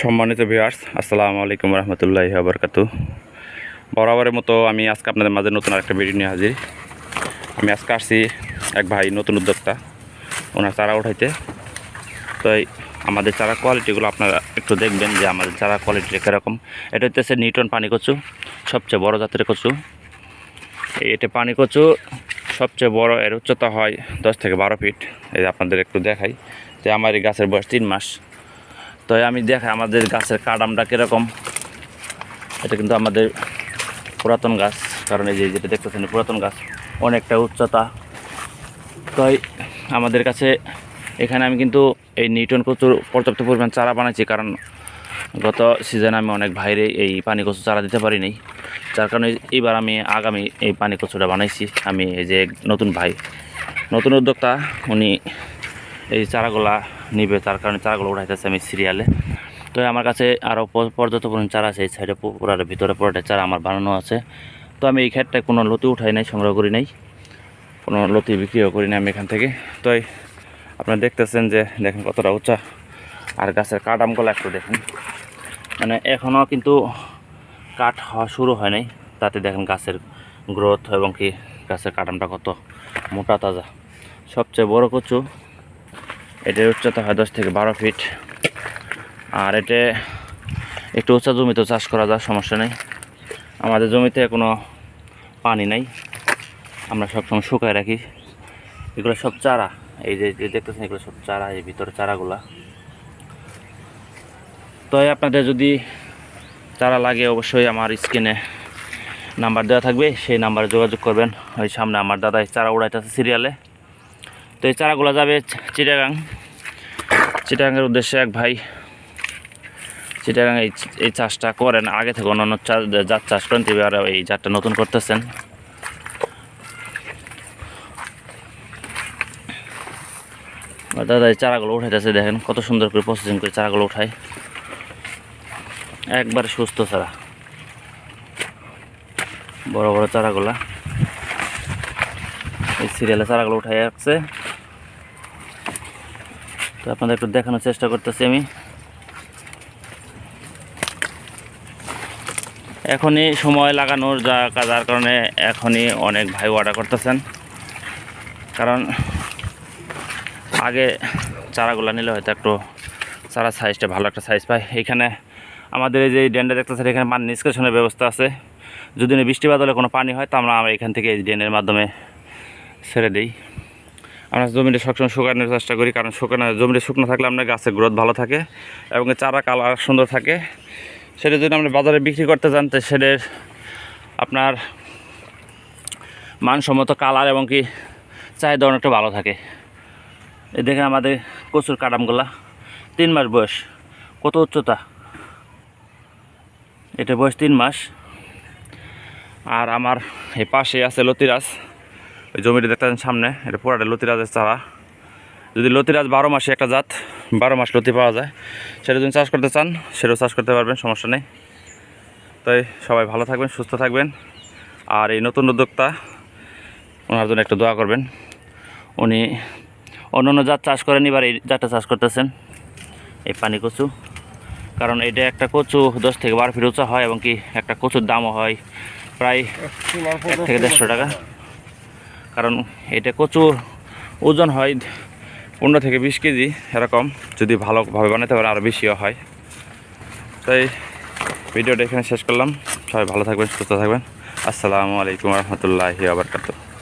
সম্মানিত ভিউয়ার্স, আসসালামু আলাইকুম রহমতুল্লাহি ওয়া বারাকাতুহু। বরাবরের মতো আমি আজকে আপনাদের মাঝে নতুন আরেকটা ভিডিও নিয়ে হাজির। আমি আজকে আসছি এক ভাই নতুন উদ্যোক্তা, ওনার চারা উঠাইতে। তো আমাদের চারা কোয়ালিটিগুলো আপনারা একটু দেখবেন যে আমাদের চারা কোয়ালিটি কীরকম। এটা হচ্ছে নিউটন পানি কচু, সবচেয়ে বড় জাতের কচু। এটা পানি কচু সবচেয়ে বড়, এর উচ্চতা হয় 10 থেকে 12 ফিট। এই আপনাদের একটু দেখাই যে আমার এই গাছের বয়স 3 মাস। তো আমি দেখাই আমাদের গাছের কাঠামোটা কীরকম। এটা কিন্তু আমাদের পুরাতন গাছ, কারণ এই যে যেটা দেখতেছেন পুরাতন গাছ, অনেকটা উচ্চতা। তাই আমাদের কাছে এখানে আমি কিন্তু এই নিউটন কচুর পর্যাপ্ত পরিমাণ চারা বানাইছি, কারণ গত সিজনে আমি অনেক ভাইরে এই পানি কচু চারা দিতে পারি নাই, যার কারণে এবার আমি আগামী এই পানি কচুটা বানাইছি। আমি এই যে নতুন ভাই, নতুন উদ্যোক্তা, উনি এই চারাগুলা নিবে, তার কারণে চারাগুলো উঠাইতেছে আমি সিরিয়ালে। তো আমার কাছে আরও পর্যাপ্ত পরিমাণ চারা আছে, এই সাইডে পুরার ভিতরে পুরোটা চারা আমার বানানো আছে। তো আমি এই ক্ষেত্রে কোনো লতি উঠাই নাই, সংগ্রহ করি নাই, কোনো লতি বিক্রিও করি না আমি এখান থেকে। তো আপনারা দেখতেছেন যে দেখেন কতটা উঁচা, আর গাছের কাঠামোগুলো একটু দেখেন, মানে এখনও কিন্তু কাঠ হওয়া শুরু হয় নাই, তাতে দেখেন গাছের গ্রোথ এবং কি গাছের কাঠামোটা কত মোটা তাজা। সবচেয়ে বড় কচু, এটার উচ্চতা হয় 10 থেকে 12 ফিট। আর এটা একটু উঁচা জমিতে চাষ করা যায়, সমস্যা নেই। আমাদের জমিতে কোনো পানি নাই, আমরা সবসময় শুকায় রাখি। এগুলো সব চারা, এই যে দেখতেছেন এগুলো সব চারা, এই ভিতরে চারাগুলা। তো আপনাদের যদি চারা লাগে অবশ্যই আমার স্ক্রিনে নাম্বার দেওয়া থাকবে, সেই নাম্বারে যোগাযোগ করবেন। ওই সামনে আমার দাদা চারা উড়াইতেছে সিরিয়ালে। তো এই চারাগুলো যাবে চিটাগাংয়ের উদ্দেশ্যে। এক ভাই চিটাগাং এই চাষটা করেন, আগে থেকে অন্যান্য জাত চাষ করেন, এবার এই জাতটা নতুন করতেছেন। দাদা এই চারাগুলো উঠাইতেছে, দেখেন কত সুন্দর করে প্রসেসিং করে চারাগুলো উঠায়, একবার সুস্থ চারা, বড় বড় চারাগুলা এই সিরিয়ালে চারাগুলো উঠাই রাখছে। তো আপনাদের একটু দেখানোর চেষ্টা করতেছি আমি। এখনই সময় লাগানোর যার কারণে এখনই অনেক ভাই অর্ডার করতেছেন, কারণ আগে চারাগুলো নিলে হয়তো একটু চারা সাইজটা ভালো একটা সাইজ পায়। এখানে আমাদের এই যে ড্রেনটা দেখতেছেন, এখানে পানি নিষ্কাশনের ব্যবস্থা আছে। যদি বৃষ্টি বাদলে কোনো পানি হয় তো আমরা এখান থেকে এই ড্রেনের মাধ্যমে ছেড়ে দিই। আমরা জমিটা সবসময় শুকানোর চেষ্টা করি, কারণ জমিটা শুকনো থাকলে আপনার গাছের গ্রোথ ভালো থাকে এবং চারা কালার সুন্দর থাকে। সেটা যদি আমরা বাজারে বিক্রি করতে চান তো সেটার আপনার মানসম্মত কালার এবং কি চাহিদা অনেকটা ভালো থাকে। এই দেখেন আমাদের কচুর কাঠামোগুলা 3 মাস বয়স, কত উচ্চতা, এটা বয়স 3 মাস। আর আমার এই পাশে আছে লতিরাজ, ওই জমিটা দেখতেছেন সামনে, এটা পুরাটা লতিরাজের চারা। যদি লতিরাজ 12 মাসে একটা জাত, 12 মাস লতি পাওয়া যায়, সেটা যদি চাষ করতে চান সেটাও চাষ করতে পারবেন, সমস্যা নেই। তাই সবাই ভালো থাকবেন, সুস্থ থাকবেন। আর এই নতুন উদ্যোক্তা, ওনার জন্য একটু দোয়া করবেন। উনি অন্যান্য জাত চাষ করেন, এবার এই জাতটা চাষ করতেছেন, এই পানি কচু। কারণ এটা একটা কচু 10 থেকে 12 ফিট উঁচা হয় এবং কি একটা কচুর দামও হয় প্রায় 1 থেকে 150 টাকা। কারণ এটা কচুর ওজন হয় 15 থেকে 20 কেজি এরকম, যদি ভালোভাবে বানাতে পারে আরও বেশিও হয়। তাই ভিডিওটা এখানে শেষ করলাম। সবাই ভালো থাকবেন, সুস্থ থাকবেন। আসসালামু আলাইকুম রহমতুল্লাহি ওয়া বারাকাতুহু।